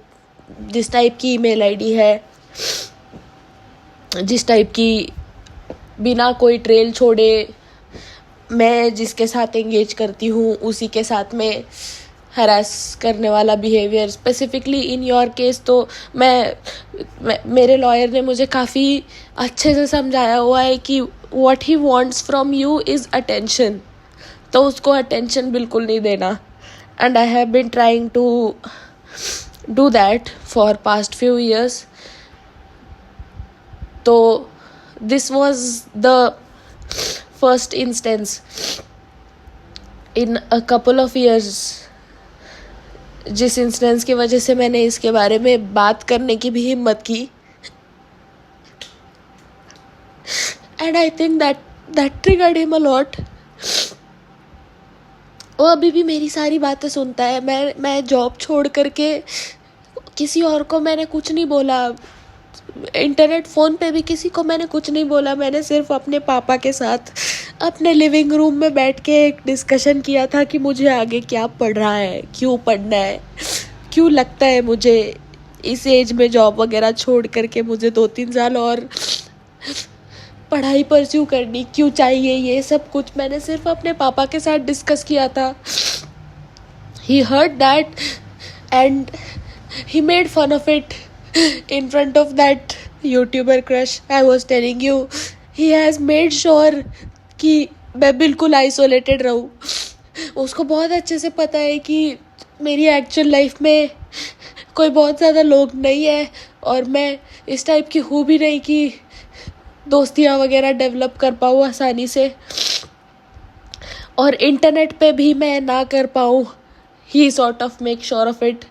S2: जिस टाइप की ईमेल आईडी है, जिस टाइप की बिना कोई ट्रेल छोड़े मैं जिसके साथ एंगेज करती हूँ उसी के साथ में हरास करने वाला behaviour. Specifically in your case तो मेरे लॉयर ने मुझे काफ़ी अच्छे से समझाया हुआ है कि what he wants from you is attention, तो उसको attention बिल्कुल नहीं देना, and I have been trying to do that for past few years. तो this was the first instance in a couple of years, जिस इंस्टेंस की वजह से मैंने इसके बारे में बात करने की भी हिम्मत की, and I think that triggered him a lot. वो अभी भी मेरी सारी बातें सुनता है. मैं जॉब छोड़ करके किसी और को मैंने कुछ नहीं बोला, इंटरनेट फ़ोन पे भी किसी को मैंने कुछ नहीं बोला. मैंने सिर्फ अपने पापा के साथ अपने लिविंग रूम में बैठ के एक डिस्कशन किया था कि मुझे आगे क्या पढ़ना है, क्यों पढ़ना है, क्यों लगता है मुझे इस एज में जॉब वगैरह छोड़ करके मुझे 2-3 साल और पढ़ाई परस्यू करनी क्यों चाहिए. ये सब कुछ मैंने सिर्फ अपने पापा के साथ डिस्कस किया था. He heard that and he made fun of it in front of that YouTuber crush I was telling you. He has made sure कि मैं बिल्कुल आइसोलेटेड रहूँ. उसको बहुत अच्छे से पता है कि मेरी एक्चुअल लाइफ में कोई बहुत ज़्यादा लोग नहीं है और मैं इस टाइप की हूँ भी नहीं कि दोस्तियाँ वगैरह डेवलप कर पाऊँ आसानी से, और इंटरनेट पे भी मैं ना कर पाऊँ. He sort of make sure of it.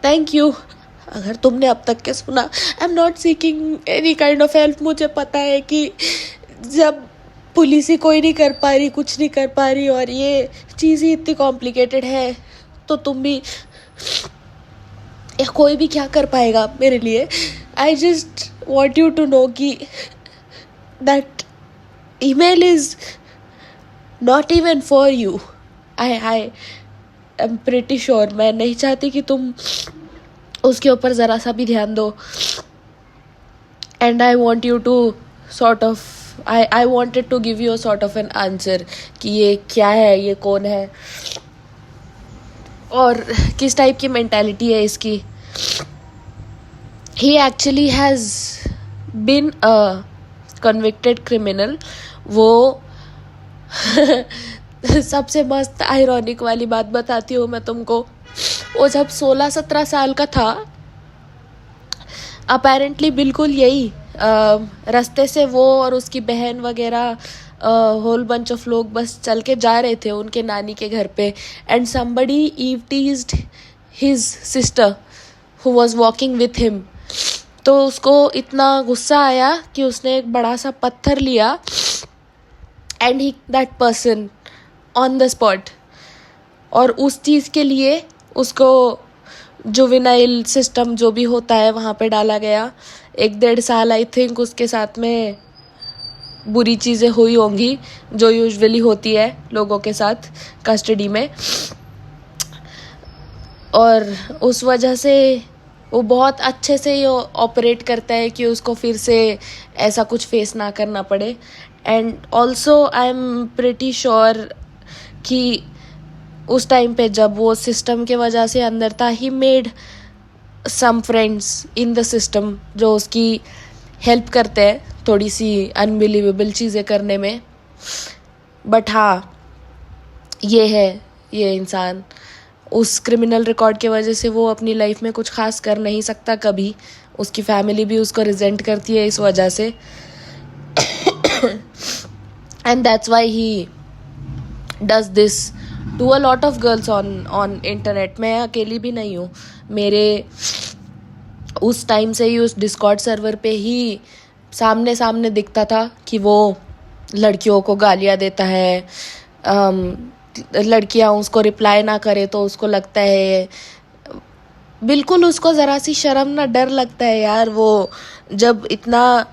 S2: Thank you अगर तुमने अब तक के सुना. I am not seeking any kind of help. मुझे पता है कि जब पुलिस ही कोई नहीं कर पा रही, कुछ नहीं कर पा रही, और ये चीज़ ही इतनी कॉम्प्लिकेटेड है, तो तुम भी या कोई भी क्या कर पाएगा मेरे लिए. I just want you to know कि that email is not even for you. I am pretty sure. मैं नहीं चाहती कि तुम उसके ऊपर ज़रा सा भी ध्यान दो. And I want you to sort of I wanted to give you a sort of an answer कि ये क्या है, ये कौन है और किस टाइप की मेंटालिटी है इसकी. He actually has been a convicted criminal. वो सबसे मस्त आयरॉनिक वाली बात बताती हूँ मैं तुमको. वो जब 16-17 साल का था, अपेरेंटली बिल्कुल यही रास्ते से वो और उसकी बहन वगैरह होल बंच ऑफ लोग बस चल के जा रहे थे उनके नानी के घर पे, and somebody ewe-teased his sister who was walking with him. तो उसको इतना गुस्सा आया कि उसने एक बड़ा सा पत्थर लिया and he that person on the spot. और उस चीज़ के लिए उसको जुवेनाइल सिस्टम जो भी होता है वहाँ पे डाला गया. 1-1.5 साल आई थिंक उसके साथ में बुरी चीज़ें हुई होंगी जो यूजुअली होती है लोगों के साथ कस्टडी में. और उस वजह से वो बहुत अच्छे से ये ऑपरेट करता है कि उसको फिर से ऐसा कुछ फेस ना करना पड़े. And also I am pretty sure कि उस टाइम पे जब वो सिस्टम के वजह से अंदर था, he made some friends in the system जो उसकी हेल्प करते हैं थोड़ी सी अनबिलीवेबल चीज़ें करने में. बट हाँ, ये इंसान उस क्रिमिनल रिकॉर्ड के वजह से वो अपनी लाइफ में कुछ खास कर नहीं सकता कभी. उसकी फैमिली भी उसको रिजेंट करती है इस वजह से. And that's why he does this to a lot of girls on internet. मैं अकेली भी नहीं हूँ. मेरे उस टाइम से ही उस डिस्कॉर्ड सर्वर पे ही सामने दिखता था कि वो लड़कियों को गालियाँ देता है. लड़कियां उसको रिप्लाई ना करे तो उसको लगता है, बिल्कुल उसको ज़रा सी शर्म ना डर लगता है यार. वो जब इतना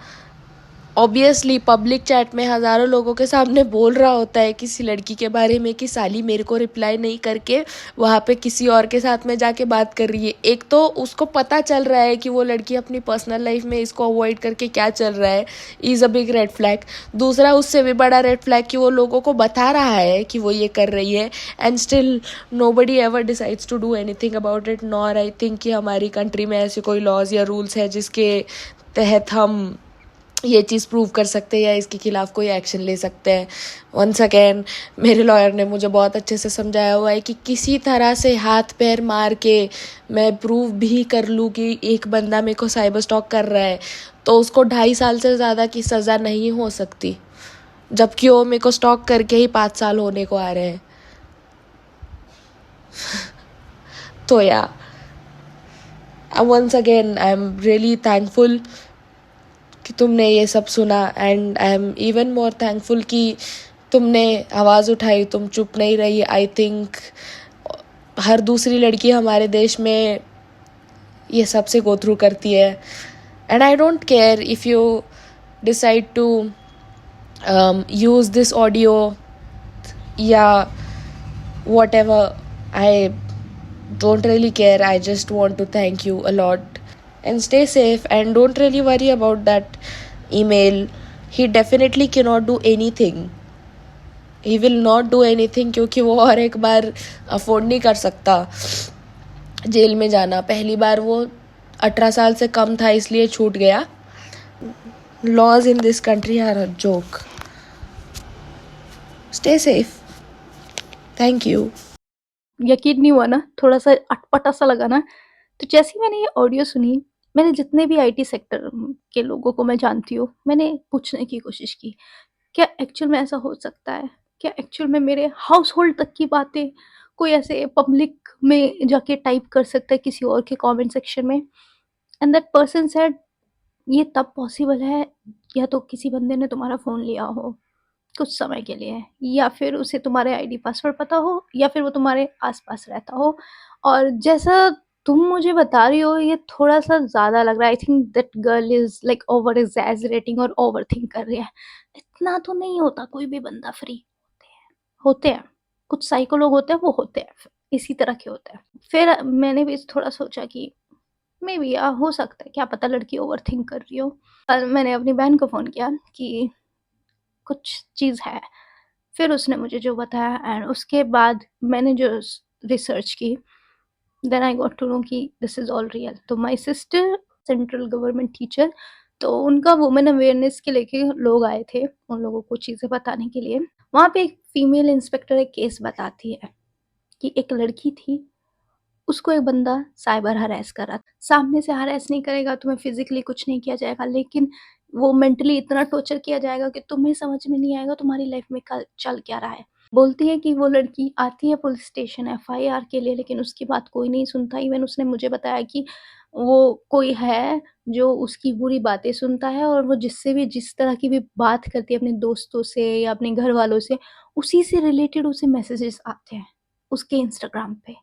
S2: ऑब्वियसली पब्लिक चैट में हज़ारों लोगों के सामने बोल रहा होता है किसी लड़की के बारे में कि साली मेरे को रिप्लाई नहीं करके वहाँ पे किसी और के साथ में जाके बात कर रही है. एक तो उसको पता चल रहा है कि वो लड़की अपनी पर्सनल लाइफ में इसको अवॉइड करके क्या चल रहा है, is a big red flag. दूसरा उससे भी बड़ा रेड फ्लैग कि वो लोगों को बता रहा है कि वो ये कर रही है, and still nobody ever decides to do anything about it. Nor I think कि हमारी कंट्री में ऐसे कोई लॉज या रूल्स है जिसके तहत हम ये चीज़ प्रूव कर सकते हैं या इसके खिलाफ़ कोई एक्शन ले सकते हैं. वंस अगेन मेरे लॉयर ने मुझे बहुत अच्छे से समझाया हुआ है कि किसी तरह से हाथ पैर मार के मैं प्रूव भी कर लूँ कि एक बंदा मेरे को साइबर स्टॉक कर रहा है तो उसको 2.5 साल से ज़्यादा की सज़ा नहीं हो सकती. जबकि वो मेरे को स्टॉक करके ही 5 साल होने को आ रहे हैं। तो yeah once again I am really thankful कि तुमने ये सब सुना, and I am even more thankful कि तुमने आवाज़ उठाई, तुम चुप नहीं रही। आई थिंक हर दूसरी लड़की हमारे देश में ये सब से गो थ्रू करती है, and I don't care if you decide to use this audio, yeah, whatever. I don't really care. I just want to thank you a lot, and stay safe, and don't really worry about that email. He definitely cannot do anything. He will not do anything क्योंकि वो और एक बार afford नहीं कर सकता jail में जाना। पहली बार वो 18 साल से कम था इसलिए छूट गया। Laws in this country are a joke. Stay safe. Thank you.
S1: यकीन नहीं हुआ ना, थोड़ा-सा अटपटा सा लगा ना। तो जैसे ही मैंने ये ऑडियो सुनी, मैंने जितने भी आईटी सेक्टर के लोगों को मैं जानती हूँ, मैंने पूछने की कोशिश की, क्या एक्चुअल में ऐसा हो सकता है? क्या एक्चुअल में मेरे हाउसहोल्ड तक की बातें कोई ऐसे पब्लिक में जाके टाइप कर सकता है किसी और के कमेंट सेक्शन में? एंड दैट पर्सन सेड, ये तब पॉसिबल है या तो किसी बंदे ने तुम्हारा फ़ोन लिया हो कुछ समय के लिए, या फिर उसे तुम्हारे आईडी पासवर्ड पता हो, या फिर वो तुम्हारे आसपास रहता हो। और जैसा तुम मुझे बता रही हो, ये थोड़ा-सा ज़्यादा लग रहा है। I think that girl is like over exaggerating और ओवरथिंक कर रही है। इतना तो नहीं होता कोई भी बंदा फ्री। होते हैं, कुछ साइको लोग होते हैं, वो होते हैं, इसी तरह के होते हैं। फिर मैंने भी थोड़ा सोचा कि मेबी हो सकता है, क्या पता लड़की ओवरथिंक कर रही हो। कल मैंने अपनी बहन को फ़ोन किया कि कुछ चीज़ है। फिर उसने मुझे जो बताया, एंड उसके बाद मैंने जो रिसर्च की, then I got to know कि दिस इज़ ऑल रियल। तो my sister central government teacher, तो उनका वुमेन अवेयरनेस के लेके लोग आए थे, उन लोगों को चीज़ें बताने के लिए। वहाँ पे एक फीमेल इंस्पेक्टर एक केस बताती है कि एक लड़की थी, उसको एक बंदा साइबर हरैस कर रहा था। सामने से हरैस नहीं करेगा, तुम्हें फिज़िकली कुछ नहीं किया जाएगा, लेकिन वो मेंटली इतना टॉर्चर किया जाएगा कि तुम्हें समझ में नहीं आएगा तुम्हारी लाइफ़ में कल चल क्या रहा है। बोलती है कि वो लड़की आती है पुलिस स्टेशन एफआईआर के लिए, लेकिन उसकी बात कोई नहीं सुनता। इवन उसने मुझे बताया कि वो कोई है जो उसकी पूरी बातें सुनता है, और वो जिससे भी जिस तरह की भी बात करती है अपने दोस्तों से या अपने घर वालों से, उसी से रिलेटेड उसे मैसेजेस आते हैं उसके इंस्टाग्राम पे।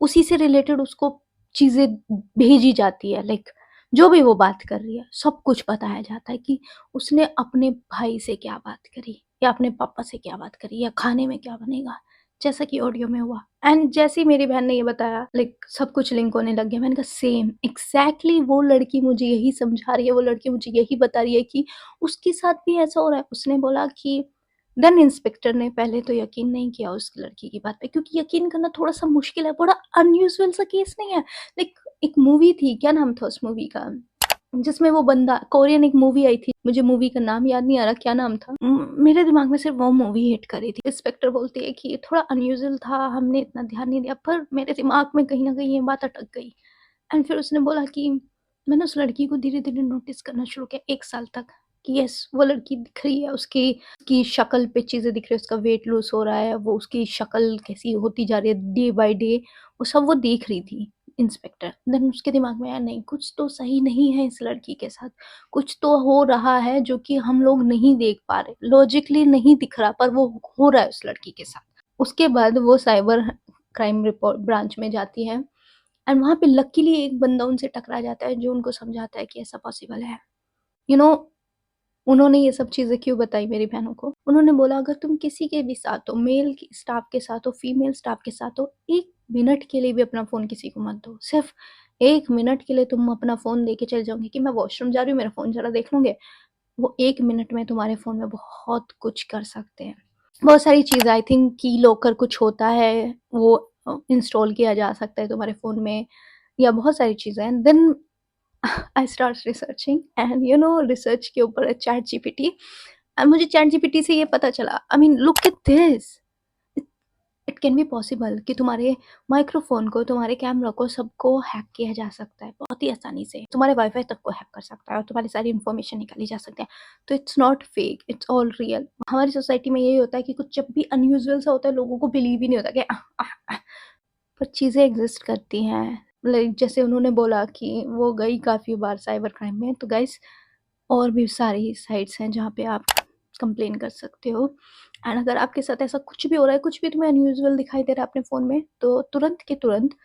S1: उसी से रिलेटेड उसको चीज़ें भेजी जाती है, लाइक जो भी वो बात कर रही है, सब कुछ बताया जाता है कि उसने अपने भाई से क्या बात करी, या अपने पापा से क्या बात करी, या खाने में क्या बनेगा, जैसा कि ऑडियो में हुआ। एंड जैसे ही मेरी बहन ने ये बताया, लाइक सब कुछ लिंक होने लग गया। मैंने कहा सेम, एग्ज़ैक्टली वो लड़की मुझे यही समझा रही है, वो लड़की मुझे यही बता रही है कि उसके साथ भी ऐसा हो रहा है। उसने बोला कि देन इंस्पेक्टर ने पहले तो यकीन नहीं किया उस लड़की की बात पे, क्योंकि यकीन करना थोड़ा-सा मुश्किल है, बड़ा अनयूजुअल सा केस नहीं है। लाइक एक मूवी थी, क्या नाम था उस मूवी का? जिसमें वो बंदा, कोरियन एक मूवी आई थी, मुझे मूवी का नाम याद नहीं आ रहा, क्या नाम था? मेरे दिमाग में सिर्फ़ वो मूवी हिट कर रही थी। इंस्पेक्टर बोलती है कि ये थोड़ा अनयूजुअल था, हमने इतना ध्यान नहीं दिया, पर मेरे दिमाग में कहीं न कहीं ये बात अटक गई। एंड फिर उसने बोला कि मैंने उस लड़की को धीरे-धीरे नोटिस करना शुरू किया 1 साल तक, कि यस, वो लड़की दिख रही है, उसकी शक्ल पे चीज़ें दिख रही है, उसका वेट लूज़ हो रहा है, वो उसकी शक्ल कैसी होती जा रही है डे बाय डे, वो सब वो देख रही थी इंस्पेक्टर। देन उसके दिमाग में आया, नहीं, कुछ तो सही नहीं है इस लड़की के साथ, कुछ तो हो रहा है जो कि हम लोग नहीं देख पा रहे, लॉजिकली नहीं दिख रहा, पर वो हो रहा है उस लड़की के साथ। उसके बाद वो साइबर क्राइम रिपोर्ट ब्रांच में जाती है, एंड वहाँ पे लकीली एक बंदा उनसे टकरा जाता है जो उनको समझाता है कि ऐसा पॉसिबल है। यू नो, उन्होंने ये सब चीज़ें क्यों बताई मेरी बहनों को? उन्होंने बोला, अगर तुम किसी के भी साथ हो, मेल की स्टाफ के साथ हो, फीमेल स्टाफ के साथ हो, 1 मिनट के लिए भी अपना फ़ोन किसी को मत दो। सिर्फ़ 1 मिनट के लिए तुम अपना फ़ोन देके चले जाओगे कि मैं वॉशरूम जा रही हूँ, मेरा फ़ोन ज़रा देख लोगे? वो 1 मिनट में तुम्हारे फ़ोन में बहुत कुछ कर सकते हैं। बहुत सारी चीज़ें, आई थिंक की लॉकर कुछ होता है, वो इंस्टॉल किया जा सकता है तुम्हारे फ़ोन में, या बहुत सारी चीज़ें हैं। Then I start researching, and research के ऊपर चैट जीपीटी, मुझे चैट जीपीटी से ये पता चला, I mean look at this, it can be possible कि तुम्हारे माइक्रोफ़ोन को, तुम्हारे कैमरा को, सबको हैक किया जा सकता है बहुत ही आसानी से। तुम्हारे वाईफ़ाई तक को हैक कर सकता है और तुम्हारी सारी इन्फॉर्मेशन निकाली जा सकती है। तो it's not fake, it's all real. हमारी सोसाइटी में यही होता है कि कुछ जब भी अनयूजुअल सा होता है, लोगों को बिलीव ही नहीं होता कि पर चीज़ें एग्ज़िस्ट करती हैं। लाइक जैसे उन्होंने बोला कि वो गई काफ़ी बार साइबर क्राइम में, तो गाइज़ और भी सारी साइट्स हैं जहाँ पे आप कंप्लेन कर सकते हो। एंड अगर आपके साथ ऐसा कुछ भी हो रहा है, कुछ भी तुम्हें अनयूजुअल दिखाई दे रहा है अपने फ़ोन में, तो तुरंत के तुरंत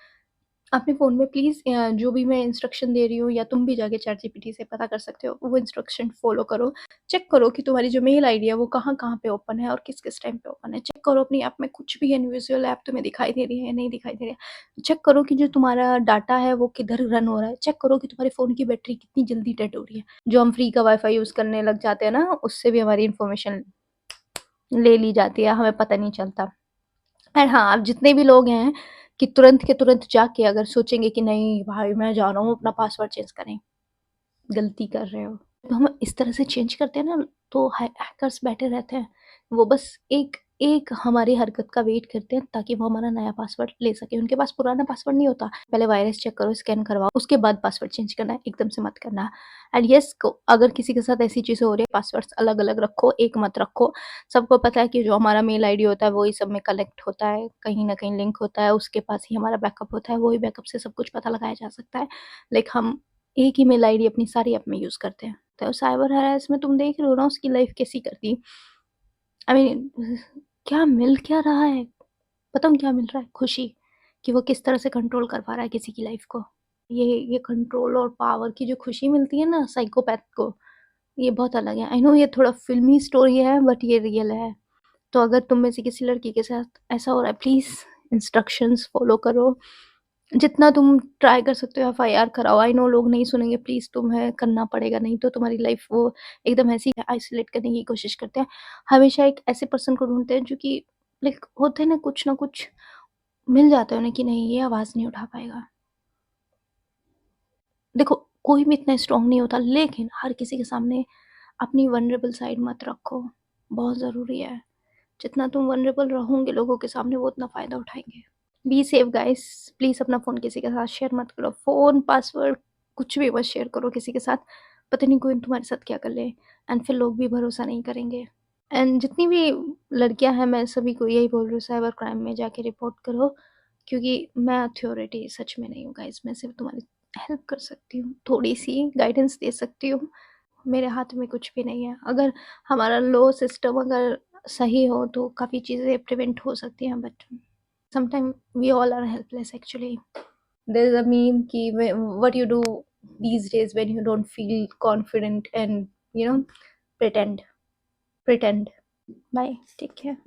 S1: अपने फ़ोन में प्लीज़ जो भी मैं इंस्ट्रक्शन दे रही हूँ या तुम भी जाके चैटजीपीटी से पता कर सकते हो, वो इंस्ट्रक्शन फ़ॉलो करो। चेक करो कि तुम्हारी जो मेल आईडी है वो कहाँ-कहाँ पे ओपन है और किस-किस टाइम पे ओपन है। चेक करो अपनी ऐप में कुछ भी अनयूजुअल ऐप तुम्हें दिखाई दे रही है या नहीं दिखाई दे रही है। चेक करो कि जो तुम्हारा डाटा है वो किधर रन हो रहा है। चेक करो कि तुम्हारे फ़ोन की बैटरी कितनी जल्दी डेड हो रही है। जो हम फ्री का वाईफ़ाई यूज़ करने लग जाते हैं ना, उससे भी हमारी इन्फॉर्मेशन ले ली जाती है, हमें पता नहीं चलता। एंड हाँ, अब जितने भी लोग हैं कि तुरंत के तुरंत जाके अगर सोचेंगे कि नहीं भाई मैं जा रहा हूँ अपना पासवर्ड चेंज करें, गलती कर रहे हो। तो हम इस तरह से चेंज करते हैं ना, तो हैकर्स बैठे रहते हैं। वो बस एक एक हमारी हरकत का वेट करते हैं ताकि वो हमारा नया पासवर्ड ले सकें। उनके पास पुराना पासवर्ड नहीं होता। पहले वायरस चेक करो, स्कैन करवाओ, उसके बाद पासवर्ड चेंज करना है, एकदम से मत करना। एंड येस को अगर किसी के साथ ऐसी चीज़ें हो रही है, पासवर्ड्स अलग-अलग रखो, एक मत रखो। सबको पता है कि जो हमारा मेल आईडी होता है, वो ही सब में कनेक्ट होता है, कहीं न कहीं लिंक होता है, उसके पास ही हमारा बैकअप होता है, वो ही बैकअप से सब कुछ पता लगाया जा सकता है। लाइक हम एक ही मेल आईडी अपनी सारी ऐप में यूज़ करते हैं। तो साइबर हैरेस में तुम देख रहे हो ना उसकी लाइफ़ कैसी कर दी। आई मीन क्या मिल क्या रहा है? बताऊँ क्या मिल रहा है? खुशी, कि वो किस तरह से कंट्रोल कर पा रहा है किसी की लाइफ़ को। ये कंट्रोल और पावर की जो खुशी मिलती है ना साइकोपैथ को, ये बहुत अलग है। आई नो ये थोड़ा फ़िल्मी स्टोरी है बट ये रियल है। तो अगर तुम में से किसी लड़की के साथ ऐसा हो रहा है, प्लीज़ इंस्ट्रक्शंस फ़ॉलो करो। जितना तुम ट्राई कर सकते हो एफआईआर कराओ। आई नो लोग नहीं सुनेंगे, प्लीज़ तुम्हें करना पड़ेगा, नहीं तो तुम्हारी लाइफ़ वो एकदम ऐसे ही आइसोलेट करने की कोशिश करते हैं। हमेशा एक ऐसे पर्सन को ढूँढते हैं जो कि लाइक होते हैं ना कुछ मिल जाता है उन्हें कि नहीं ये आवाज़ नहीं उठा पाएगा। देखो कोई भी इतना स्ट्रॉन्ग नहीं होता, लेकिन हर किसी के सामने अपनी वल्नरेबल साइड मत रखो, बहुत ज़रूरी है। जितना तुम वल्नरेबल रहोगे लोगों के सामने वो उतना फ़ायदा उठाएँगे। बी सेफ गाइस, प्लीज़ अपना फ़ोन किसी के साथ शेयर मत करो। फ़ोन, पासवर्ड कुछ भी मत शेयर करो किसी के साथ। पता नहीं कोई तुम्हारे साथ क्या कर ले एंड फिर लोग भी भरोसा नहीं करेंगे। एंड जितनी भी लड़कियां हैं मैं सभी को यही बोल रही हूँ, साइबर क्राइम में जाके रिपोर्ट करो, क्योंकि मैं अथॉरिटी सच में नहीं हूँ गाइस। मैं सिर्फ तुम्हारी हेल्प कर सकती हूँ, थोड़ी सी गाइडेंस दे सकती हूँ। मेरे हाथ में कुछ भी नहीं है। अगर हमारा लॉ सिस्टम अगर सही हो तो काफ़ी चीज़ें प्रिवेंट हो सकती हैं, but sometime we all are helpless actually. There is a meme कि what you do these days when you don't feel confident and you know pretend. Bye, take care.